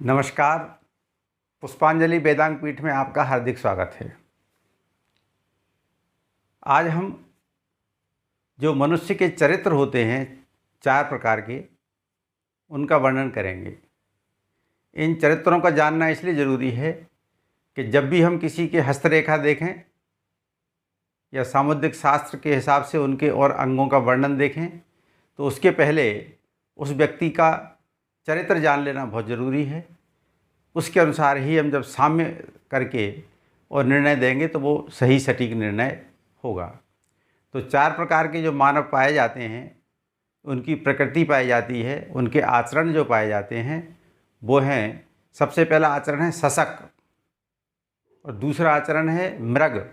नमस्कार। पुष्पांजलि वेदांग पीठ में आपका हार्दिक स्वागत है। आज हम जो मनुष्य के चरित्र होते हैं 4 प्रकार के, उनका वर्णन करेंगे। इन चरित्रों का जानना इसलिए ज़रूरी है कि जब भी हम किसी के हस्तरेखा देखें या सामुद्रिक शास्त्र के हिसाब से उनके और अंगों का वर्णन देखें तो उसके पहले उस व्यक्ति का चरित्र जान लेना बहुत ज़रूरी है। उसके अनुसार ही हम जब साम्य करके और निर्णय देंगे तो वो सही सटीक निर्णय होगा। तो 4 प्रकार के जो मानव पाए जाते हैं, उनकी प्रकृति पाई जाती है, उनके आचरण जो पाए जाते हैं वो हैं, सबसे पहला आचरण है सशक, और दूसरा आचरण है मृग,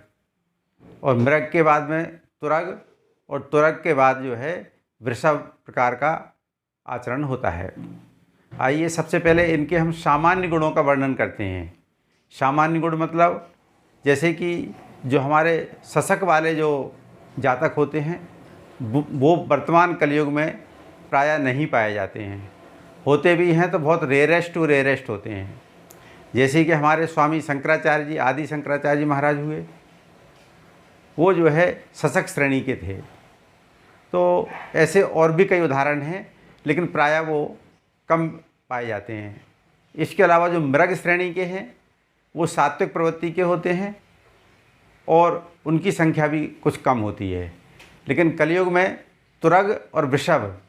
और मृग के बाद में तुरग, और तुरग के बाद जो है वृषभ प्रकार का आचरण होता है। आइए सबसे पहले इनके हम सामान्य गुणों का वर्णन करते हैं। सामान्य गुण मतलब जैसे कि जो हमारे सशक वाले जो जातक होते हैं वो वर्तमान कलयुग में प्रायः नहीं पाए जाते हैं। होते भी हैं तो बहुत रेयरेस्ट टू रेयरेस्ट होते हैं। जैसे कि हमारे स्वामी शंकराचार्य जी, आदि शंकराचार्य जी महाराज हुए, वो जो है सशक श्रेणी के थे। तो ऐसे और भी कई उदाहरण हैं, लेकिन प्रायः वो कम पाए जाते हैं। इसके अलावा जो मृग श्रेणी के हैं वो सात्विक प्रवृत्ति के होते हैं और उनकी संख्या भी कुछ कम होती है। लेकिन कलयुग में तुरग और वृषभ,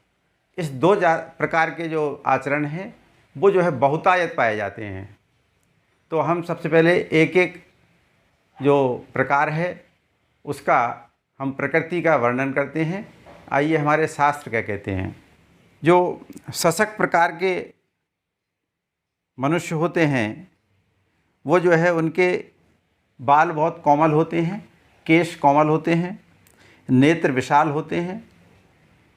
इस 2 प्रकार के जो आचरण हैं वो जो है बहुतायत पाए जाते हैं। तो हम सबसे पहले एक एक जो प्रकार है उसका हम प्रकृति का वर्णन करते हैं। आइए हमारे शास्त्र क्या कहते हैं। जो सशक प्रकार के मनुष्य होते हैं वो जो है उनके बाल बहुत कोमल होते हैं, केश कोमल होते हैं, नेत्र विशाल होते हैं।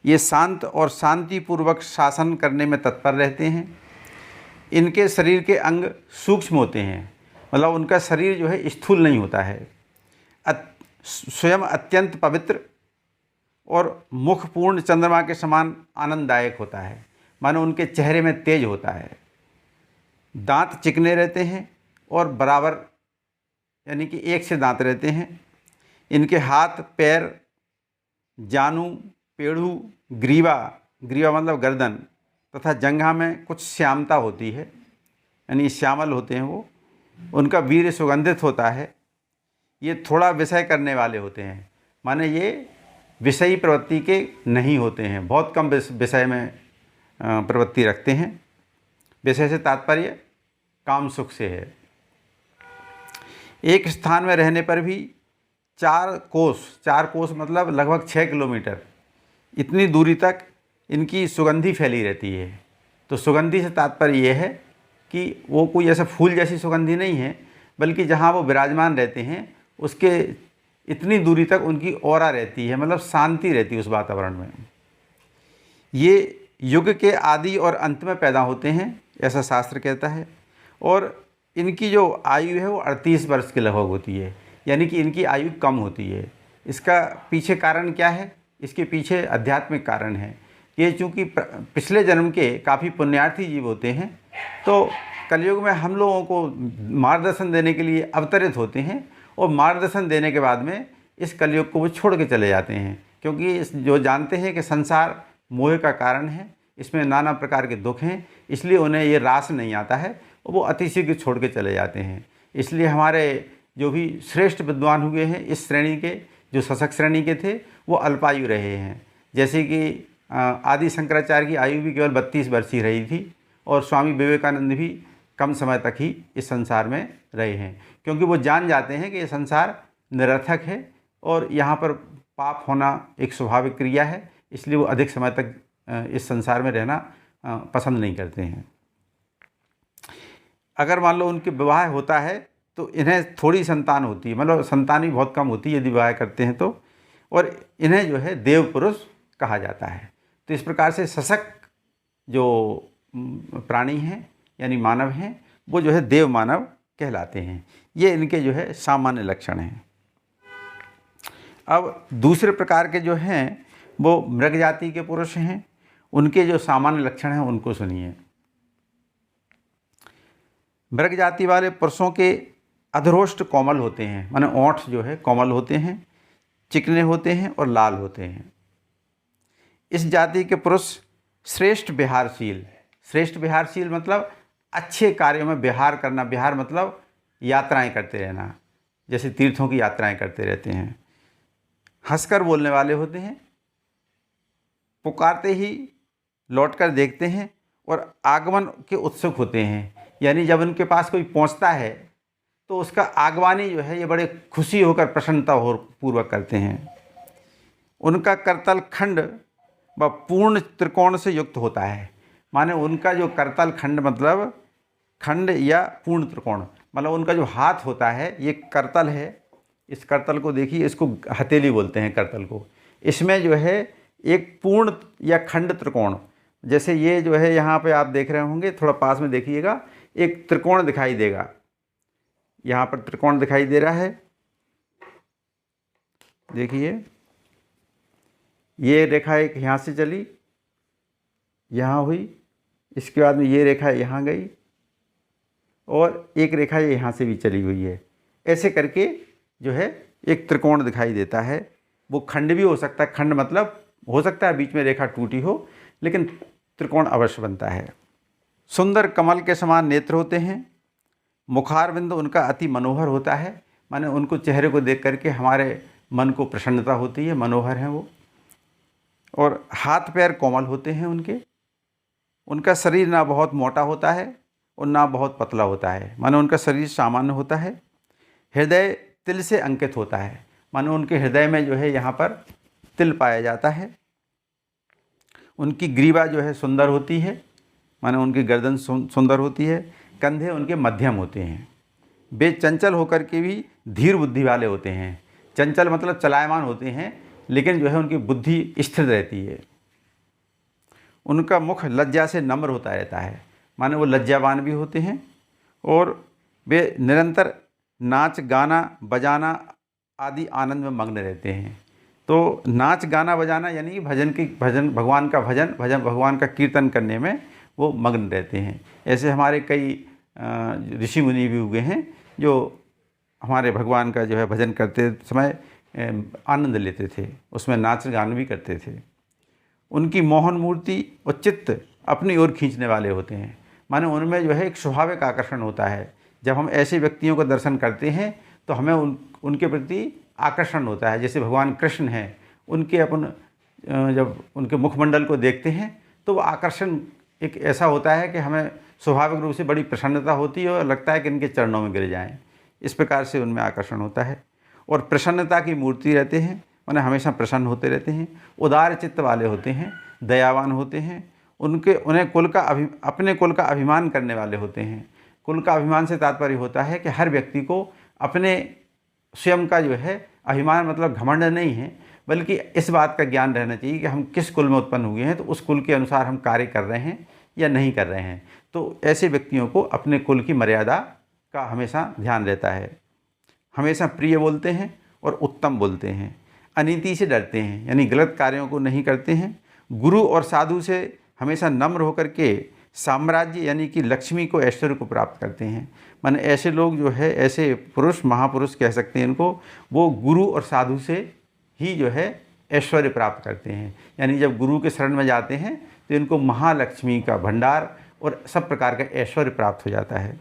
ये शांत और शांतिपूर्वक शासन करने में तत्पर रहते हैं। इनके शरीर के अंग सूक्ष्म होते हैं, मतलब उनका शरीर जो है स्थूल नहीं होता है। स्वयं अत्यंत पवित्र और मुख पूर्ण चंद्रमा के समान आनंददायक होता है, मानो उनके चेहरे में तेज होता है। दांत चिकने रहते हैं और बराबर, यानी कि एक से दांत रहते हैं। इनके हाथ, पैर, जानु, पेड़ू, ग्रीवा, ग्रीवा मतलब गर्दन, तथा जंघा में कुछ श्यामता होती है, यानी श्यामल होते हैं वो। उनका वीर्य सुगंधित होता है। ये थोड़ा विषय करने वाले होते हैं, माने ये विषयी प्रवृत्ति के नहीं होते हैं, बहुत कम विषय में प्रवृत्ति रखते हैं। विषय से तात्पर्य काम सुख से है। एक स्थान में रहने पर भी 4 कोस मतलब लगभग 6 किलोमीटर इतनी दूरी तक इनकी सुगंधी फैली रहती है। तो सुगंधी से तात्पर्य ये है कि वो कोई ऐसा फूल जैसी सुगंधी नहीं है, बल्कि जहाँ वो विराजमान रहते हैं उसके इतनी दूरी तक उनकी ऑरा रहती है, मतलब शांति रहती है उस वातावरण में। ये युग के आदि और अंत में पैदा होते हैं, ऐसा शास्त्र कहता है। और इनकी जो आयु है वो 38 वर्ष के लगभग होती है, यानी कि इनकी आयु कम होती है। इसका पीछे कारण क्या है? इसके पीछे आध्यात्मिक कारण है। ये चूँकि पिछले जन्म के काफ़ी पुण्यार्थी जीव होते हैं, तो कलयुग में हम लोगों को मार्गदर्शन देने के लिए अवतरित होते हैं, और मार्गदर्शन देने के बाद में इस कलयुग को वो छोड़ के चले जाते हैं, क्योंकि जो जानते हैं कि संसार मोह का कारण है, इसमें नाना प्रकार के दुख हैं, इसलिए उन्हें ये रास नहीं आता है, वो अतिशीघ्र छोड़ के चले जाते हैं। इसलिए हमारे जो भी श्रेष्ठ विद्वान हुए हैं इस श्रेणी के, जो सशक श्रेणी के थे, वो अल्पायु रहे हैं। जैसे कि आदि शंकराचार्य की आयु भी केवल 32 वर्ष ही रही थी, और स्वामी विवेकानंद भी कम समय तक ही इस संसार में रहे हैं, क्योंकि वो जान जाते हैं कि ये संसार निरर्थक है और यहाँ पर पाप होना एक स्वाभाविक क्रिया है, इसलिए वो अधिक समय तक इस संसार में रहना पसंद नहीं करते हैं। अगर मान लो उनके विवाह होता है तो इन्हें थोड़ी संतान होती है, मतलब संतान भी बहुत कम होती है यदि विवाह करते हैं तो, और इन्हें जो है देव पुरुष कहा जाता है। तो इस प्रकार से सशक जो प्राणी हैं यानी मानव हैं, वो जो है देव मानव कहलाते हैं। ये इनके जो है सामान्य लक्षण हैं। अब दूसरे प्रकार के जो हैं वो मृग जाति के पुरुष हैं। उनके जो सामान्य लक्षण हैं उनको सुनिए। मृग जाति वाले पुरुषों के अधरोष्ट कोमल होते हैं, माने ओंठ जो है कोमल होते हैं, चिकने होते हैं और लाल होते हैं। इस जाति के पुरुष श्रेष्ठ विहारशील, श्रेष्ठ विहारशील मतलब अच्छे कार्यों में विहार करना, विहार मतलब यात्राएं करते रहना, जैसे तीर्थों की यात्राएं करते रहते हैं। हंसकर बोलने वाले होते हैं, पुकारते ही लौटकर देखते हैं और आगमन के उत्सुक होते हैं, यानी जब उनके पास कोई पहुंचता है तो उसका आगवानी जो है ये बड़े खुशी होकर प्रसन्नता हो पूर्वक करते हैं। उनका करतल खंड व पूर्ण त्रिकोण से युक्त होता है, माने उनका जो करतल खंड मतलब खंड या पूर्ण त्रिकोण, मतलब उनका जो हाथ होता है ये करतल है। इस करतल को देखिए, इसको हथेली बोलते हैं करतल को। इसमें जो है एक पूर्ण या खंड त्रिकोण, जैसे ये जो है यहाँ पे आप देख रहे होंगे, थोड़ा पास में देखिएगा, एक त्रिकोण दिखाई देगा, यहाँ पर त्रिकोण दिखाई दे रहा है। देखिए ये रेखा एक यहाँ से चली, यहाँ हुई, इसके बाद में ये रेखा यहाँ गई और एक रेखा ये यहाँ से भी चली हुई है। ऐसे करके जो है एक त्रिकोण दिखाई देता है। वो खंड भी हो सकता है, खंड मतलब हो सकता है बीच में रेखा टूटी हो, लेकिन त्रिकोण अवश्य बनता है। सुंदर कमल के समान नेत्र होते हैं। मुखारविंद उनका अति मनोहर होता है, माने उनको चेहरे को देख करके हमारे मन को प्रसन्नता होती है, मनोहर हैं वो। और हाथ पैर कोमल होते हैं उनके। उनका शरीर ना बहुत मोटा होता है और ना बहुत पतला होता है, माने उनका शरीर सामान्य होता है। हृदय तिल से अंकित होता है, माने उनके हृदय में जो है यहाँ पर तिल पाया जाता है। उनकी ग्रीवा जो है सुंदर होती है, माने उनकी गर्दन सुंदर होती है। कंधे उनके मध्यम होते हैं। वे चंचल होकर के भी धीर बुद्धि वाले होते हैं। चंचल मतलब चलायमान होते हैं, लेकिन जो है उनकी बुद्धि स्थिर रहती है। उनका मुख लज्जा से नम्र होता रहता है, माने वो लज्जावान भी होते हैं। और वे निरंतर नाच गाना बजाना आदि आनंद में मग्न रहते हैं। तो नाच गाना बजाना यानी कि भजन भगवान का भजन भगवान का कीर्तन करने में वो मग्न रहते हैं। ऐसे हमारे कई ऋषि मुनि भी हुए हैं जो हमारे भगवान का जो है भजन करते समय आनंद लेते थे, उसमें नाच गान भी करते थे। उनकी मोहन मूर्ति और चित्त अपनी ओर खींचने वाले होते हैं, माने उनमें जो है एक स्वाभाविक आकर्षण होता है। जब हम ऐसे व्यक्तियों का दर्शन करते हैं तो हमें उनके प्रति आकर्षण होता है। जैसे भगवान कृष्ण हैं, उनके जब उनके मुखमंडल को देखते हैं तो वो आकर्षण एक ऐसा होता है कि हमें स्वाभाविक रूप से बड़ी प्रसन्नता होती है और लगता है कि इनके चरणों में गिर जाएं। इस प्रकार से उनमें आकर्षण होता है। और प्रसन्नता की मूर्ति रहते हैं, माने हमेशा प्रसन्न होते रहते हैं। उदार चित्त वाले होते हैं, दयावान होते हैं। उन्हें अपने कुल का अभिमान करने वाले होते हैं। कुल का अभिमान से तात्पर्य होता है कि हर व्यक्ति को अपने स्वयं का जो है अभिमान मतलब घमंड नहीं है, बल्कि इस बात का ज्ञान रहना चाहिए कि हम किस कुल में उत्पन्न हुए हैं, तो उस कुल के अनुसार हम कार्य कर रहे हैं या नहीं कर रहे हैं। तो ऐसे व्यक्तियों को अपने कुल की मर्यादा का हमेशा ध्यान रहता है। हमेशा प्रिय बोलते हैं और उत्तम बोलते हैं। अनीति से डरते हैं, यानी गलत कार्यों को नहीं करते हैं। गुरु और साधु से हमेशा नम्र होकर के साम्राज्य यानी कि लक्ष्मी को, ऐश्वर्य को प्राप्त करते हैं। माने ऐसे लोग जो है, ऐसे पुरुष, महापुरुष कह सकते हैं इनको, वो गुरु और साधु से ही जो है ऐश्वर्य प्राप्त करते हैं। यानी जब गुरु के शरण में जाते हैं तो इनको महालक्ष्मी का भंडार और सब प्रकार का ऐश्वर्य प्राप्त हो जाता है।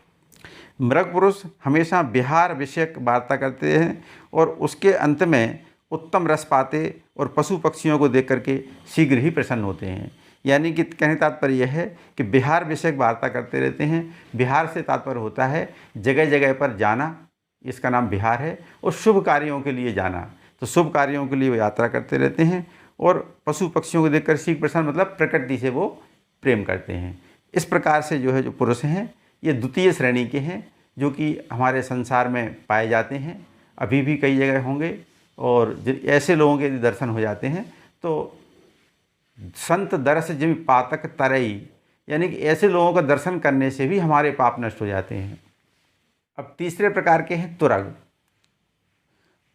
मृग पुरुष हमेशा विहार विषयक वार्ता करते हैं और उसके अंत में उत्तम रस पाते और पशु पक्षियों को देख करके शीघ्र ही प्रसन्न होते हैं। यानी कि कहने तात्पर्य यह है कि विहार विषयक वार्ता करते रहते हैं। विहार से तात्पर्य होता है जगह जगह पर जाना, इसका नाम विहार है। और शुभ कार्यों के लिए जाना, तो शुभ कार्यों के लिए वो यात्रा करते रहते हैं। और पशु पक्षियों को देखकर शीघ्र प्रसन्न मतलब प्रकृति से वो प्रेम करते हैं। इस प्रकार से जो है जो पुरुष हैं ये द्वितीय श्रेणी के हैं, जो कि हमारे संसार में पाए जाते हैं। अभी भी कई जगह होंगे। और ऐसे लोगों के यदि दर्शन हो जाते हैं तो संत दर्श जिम पातक तरई, यानी कि ऐसे लोगों का दर्शन करने से भी हमारे पाप नष्ट हो जाते हैं। अब तीसरे प्रकार के हैं तुरग।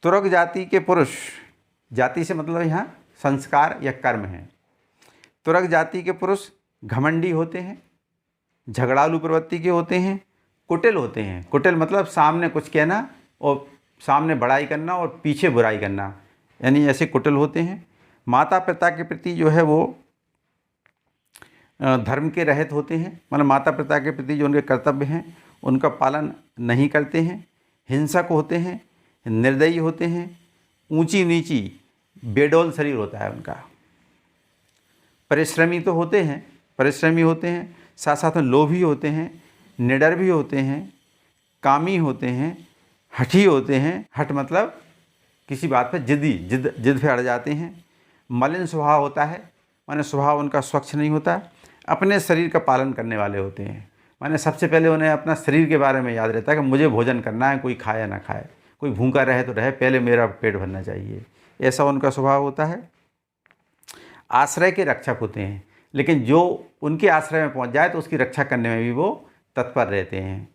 तुरग जाति के पुरुष, जाति से मतलब यहाँ संस्कार या कर्म है। तुरग जाति के पुरुष घमंडी होते हैं, झगड़ालू प्रवृत्ति के होते हैं, कुटिल होते हैं। कुटिल मतलब सामने कुछ कहना और सामने बड़ाई करना और पीछे बुराई करना, यानी ऐसे कुटिल होते हैं। माता पिता के प्रति जो है वो धर्म के रहित होते हैं, मतलब माता पिता के प्रति जो उनके कर्तव्य हैं उनका पालन नहीं करते हैं। हिंसक होते हैं, निर्दयी होते हैं, ऊंची नीची बेडौल शरीर होता है उनका। परिश्रमी तो होते हैं, परिश्रमी होते हैं, साथ साथ में लोभी होते हैं, निडर भी होते हैं, कामी होते हैं, हठी होते हैं। हठ मतलब किसी बात पर जिद पे अड़ जाते हैं। मलिन स्वभाव होता है, माने स्वभाव उनका स्वच्छ नहीं होता। अपने शरीर का पालन करने वाले होते हैं, माने सबसे पहले उन्हें अपना शरीर के बारे में याद रहता है कि मुझे भोजन करना है, कोई खाए या ना खाए, कोई भूखा रहे तो रहे, पहले मेरा पेट भरना चाहिए, ऐसा उनका स्वभाव होता है। आश्रय के रक्षक होते हैं, लेकिन जो उनके आश्रय में पहुंच जाए तो उसकी रक्षा करने में भी वो तत्पर रहते हैं।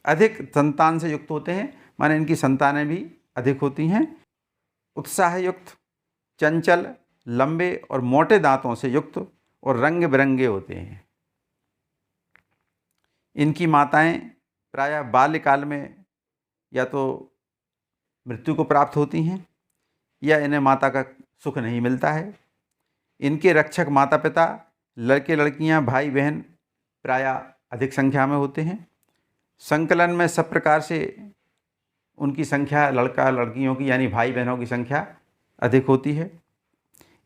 अधिक संतान से युक्त होते हैं, माने इनकी संतानें भी अधिक होती हैं। उत्साह युक्त, चंचल, लंबे और मोटे दांतों से युक्त और रंग बिरंगे होते हैं। इनकी माताएं प्रायः बाल्यकाल में या तो मृत्यु को प्राप्त होती हैं या इन्हें माता का सुख नहीं मिलता है। इनके रक्षक माता पिता, लड़के लड़कियां, भाई बहन प्रायः अधिक संख्या में होते हैं। संकलन में सब प्रकार से उनकी संख्या, लड़का लड़कियों की यानी भाई बहनों की संख्या अधिक होती है।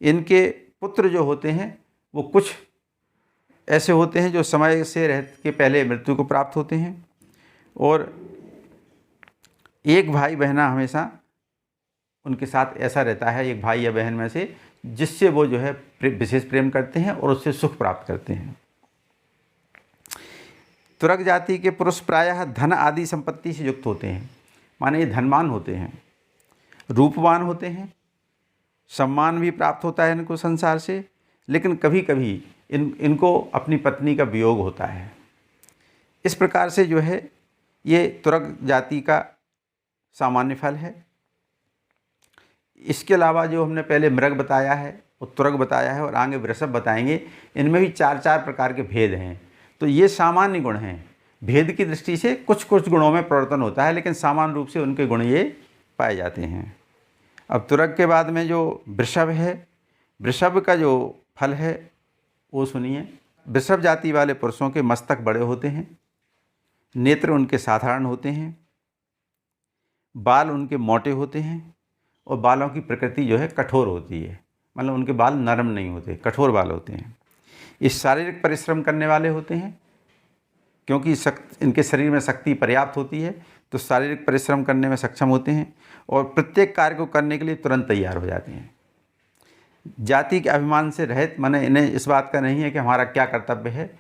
इनके पुत्र जो होते हैं वो कुछ ऐसे होते हैं जो समय से रह के पहले मृत्यु को प्राप्त होते हैं, और एक भाई बहना हमेशा उनके साथ ऐसा रहता है, एक भाई या बहन में से, जिससे वो जो है विशेष प्रेम करते हैं और उससे सुख प्राप्त करते हैं। तुरग जाति के पुरुष प्रायः धन आदि संपत्ति से युक्त होते हैं, माने ये धनवान होते हैं, रूपवान होते हैं, सम्मान भी प्राप्त होता है इनको संसार से, लेकिन कभी कभी इनको अपनी पत्नी का वियोग होता है। इस प्रकार से जो है ये तुरग जाति का सामान्य फल है। इसके अलावा जो हमने पहले मृग बताया है, तुरग बताया है और आगे वृषभ बताएंगे, इनमें भी चार चार प्रकार के भेद हैं। तो ये सामान्य गुण हैं, भेद की दृष्टि से कुछ कुछ गुणों में परिवर्तन होता है, लेकिन सामान्य रूप से उनके गुण ये पाए जाते हैं। अब तुरग के बाद में जो वृषभ है, वृषभ का जो फल है वो सुनिए। वृषभ जाति वाले पुरुषों के मस्तक बड़े होते हैं, नेत्र उनके साधारण होते हैं, बाल उनके मोटे होते हैं और बालों की प्रकृति जो है कठोर होती है, मतलब उनके बाल नरम नहीं होते, कठोर बाल होते हैं। इस शारीरिक परिश्रम करने वाले होते हैं, क्योंकि इनके शरीर में शक्ति पर्याप्त होती है तो शारीरिक परिश्रम करने में सक्षम होते हैं और प्रत्येक कार्य को करने के लिए तुरंत तैयार हो जाते हैं। जाति के अभिमान से रहित, माने इन्हें इस बात का नहीं है कि हमारा क्या कर्तव्य है,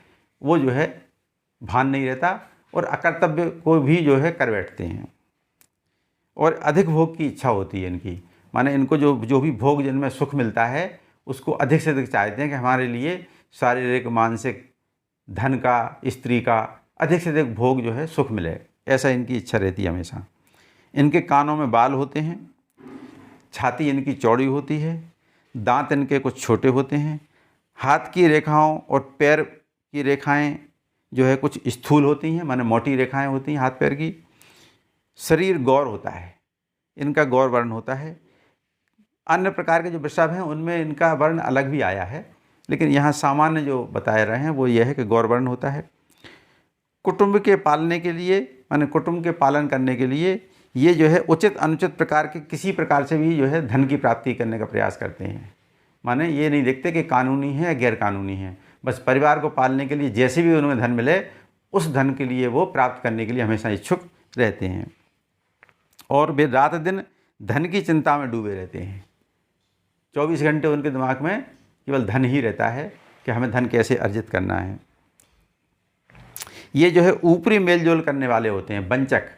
वो जो है भान नहीं रहता और अकर्तव्य को भी जो है कर बैठते हैं। और अधिक भोग की इच्छा होती है इनकी, माने इनको जो भी भोग जिनमें सुख मिलता है उसको अधिक से अधिक चाहते हैं कि हमारे लिए शारीरिक, मानसिक, धन का, स्त्री का अधिक से अधिक भोग जो है सुख मिले, ऐसा इनकी इच्छा रहती है हमेशा। इनके कानों में बाल होते हैं, छाती इनकी चौड़ी होती है, दांत इनके कुछ छोटे होते हैं, हाथ की रेखाओं और पैर की रेखाएं जो है कुछ स्थूल होती हैं, माने मोटी रेखाएं होती हैं हाथ पैर की। शरीर गौर होता है, इनका गौर वर्ण होता है। अन्य प्रकार के जो वृषभ हैं उनमें इनका वर्ण अलग भी आया है, लेकिन यहाँ सामान्य जो बताए रहे हैं वो यह है कि गौर वर्ण होता है। कुटुंब के पालने के लिए, माने कुटुंब के पालन करने के लिए ये जो है उचित अनुचित प्रकार के किसी प्रकार से भी जो है धन की प्राप्ति करने का प्रयास करते हैं। माने ये नहीं देखते कि कानूनी है या गैर कानूनी है, बस परिवार को पालने के लिए जैसे भी उन्हें धन मिले उस धन के लिए वो प्राप्त करने के लिए हमेशा इच्छुक रहते हैं और वे रात दिन धन की चिंता में डूबे रहते हैं। 24 घंटे उनके दिमाग में केवल धन ही रहता है कि हमें धन कैसे अर्जित करना है। ये जो है ऊपरी मेलजोल करने वाले होते हैं, वंचक,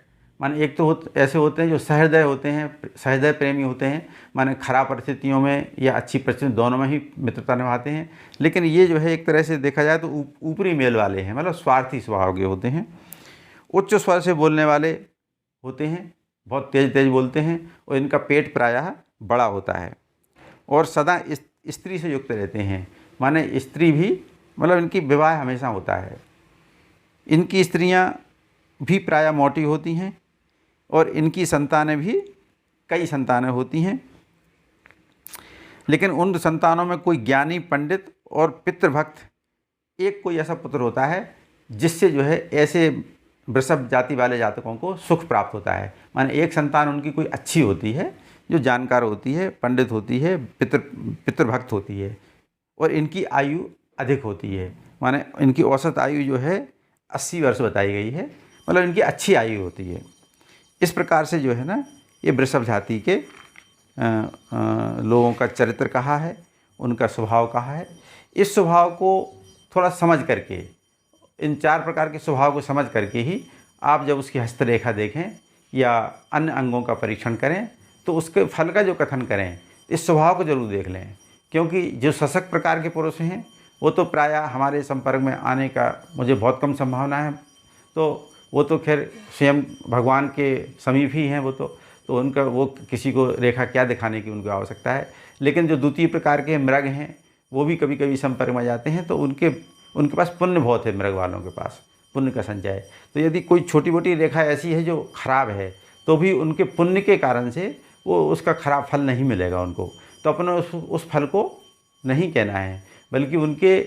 माने एक तो ऐसे होते हैं जो सहृदय होते हैं, सहृदय प्रेमी होते हैं, माने खराब परिस्थितियों में या अच्छी परिस्थिति दोनों में ही मित्रता निभाते हैं। लेकिन ये जो है एक तरह से देखा जाए तो ऊपरी मेल वाले हैं, मतलब स्वार्थी स्वभाव के होते हैं। उच्च स्वर से बोलने वाले होते हैं, बहुत तेज तेज बोलते हैं और इनका पेट प्रायः बड़ा होता है और सदा स्त्री से युक्त रहते हैं, माने स्त्री भी, मतलब इनकी विवाह हमेशा होता है। इनकी स्त्रियां भी प्रायः मोटी होती हैं और इनकी संतानें भी कई संतानें होती हैं, लेकिन उन संतानों में कोई ज्ञानी, पंडित और पितृभक्त एक कोई ऐसा पुत्र होता है जिससे जो है ऐसे वृषभ जाति वाले जातकों को सुख प्राप्त होता है। माने एक संतान उनकी कोई अच्छी होती है, जो जानकार होती है, पंडित होती है, पितृभक्त होती है, और इनकी आयु अधिक होती है। माने इनकी औसत आयु जो है 80 वर्ष बताई गई है, मतलब इनकी अच्छी आयु होती है। इस प्रकार से जो है ना, ये वृषभ जाति के लोगों का चरित्र कहा है, उनका स्वभाव कहा है। इस स्वभाव को थोड़ा समझ करके, इन 4 प्रकार के स्वभाव को समझ करके ही आप जब उसकी हस्तरेखा देखें या अन्य अंगों का परीक्षण करें तो उसके फल का जो कथन करें, इस स्वभाव को जरूर देख लें। क्योंकि जो शशक प्रकार के पुरुष हैं वो तो प्रायः हमारे संपर्क में आने का मुझे बहुत कम संभावना है, तो वो तो खैर स्वयं भगवान के समीप ही हैं वो तो उनका वो किसी को रेखा क्या दिखाने की उनको आवश्यकता है। लेकिन जो द्वितीय प्रकार के मृग हैं वो भी कभी कभी संपर्क में जाते हैं, तो उनके पास पुण्य बहुत है, मृग वालों के पास पुण्य का संचय। तो यदि कोई छोटी मोटी रेखा ऐसी है जो खराब है तो भी उनके पुण्य के कारण से वो उसका खराब फल नहीं मिलेगा उनको। तो अपने उस फल को नहीं कहना है, बल्कि उनके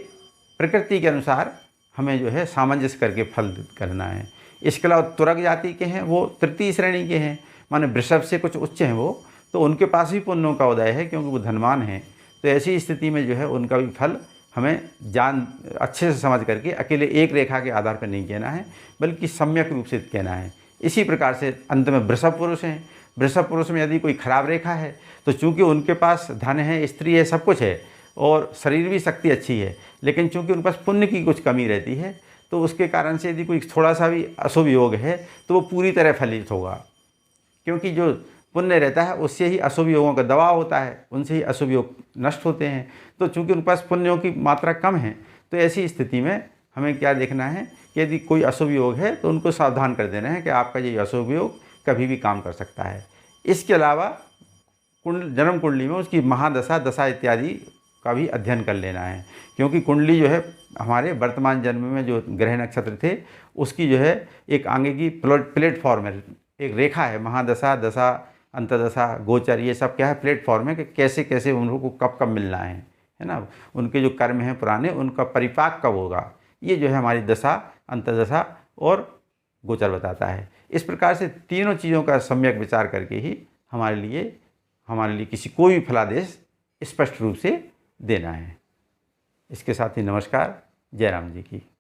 प्रकृति के अनुसार हमें जो है सामंजस्य करके फल करना है। इसके अलावा तुरग जाति के हैं, वो तृतीय श्रेणी के हैं, माने वृषभ से कुछ उच्च हैं वो, तो उनके पास भी पुण्यों का उदय है क्योंकि वो धनवान हैं। तो ऐसी स्थिति में जो है उनका भी फल हमें अच्छे से समझ करके अकेले एक रेखा के आधार पर नहीं कहना है, बल्कि सम्यक रूप से कहना है। इसी प्रकार से अंत में वृषभ पुरुष हैं। वृषभ पुरुष में यदि कोई खराब रेखा है तो चूँकि उनके पास धन है, स्त्री है, सब कुछ है और शरीर भी शक्ति अच्छी है, लेकिन चूँकि उनके पास पुण्य की कुछ कमी रहती है, तो उसके कारण से यदि कोई थोड़ा सा भी अशुभ योग है तो वो पूरी तरह फलित होगा। क्योंकि जो पुण्य रहता है उससे ही अशुभ योगों का दबाव होता है, उनसे ही अशुभ योग नष्ट होते हैं। तो चूँकि उनके पास पुण्यों की मात्रा कम है, तो ऐसी स्थिति में हमें क्या देखना है कि यदि कोई अशुभ योग है तो उनको सावधान कर देना है कि आपका ये अशुभ योग कभी भी काम कर सकता है। इसके अलावा जन्म कुंडली में उसकी महादशा, दशा इत्यादि का भी अध्ययन कर लेना है, क्योंकि कुंडली जो है हमारे वर्तमान जन्म में जो ग्रह नक्षत्र थे उसकी जो है एक आगे की प्लेटफॉर्म है, एक रेखा है। महादशा, दशा, अंतदशा, गोचर, ये सब क्या है, प्लेटफॉर्म है कि कैसे कैसे उन लोगों को कब कब मिलना है ना। उनके जो कर्म हैं पुराने, उनका परिपाक कब होगा, ये जो है हमारी दशा, अंतदशा और गोचर बताता है। इस प्रकार से तीनों चीज़ों का सम्यक विचार करके ही हमारे लिए किसी कोई भी फलादेश स्पष्ट रूप से देना है। इसके साथ ही नमस्कार। जय राम जी की।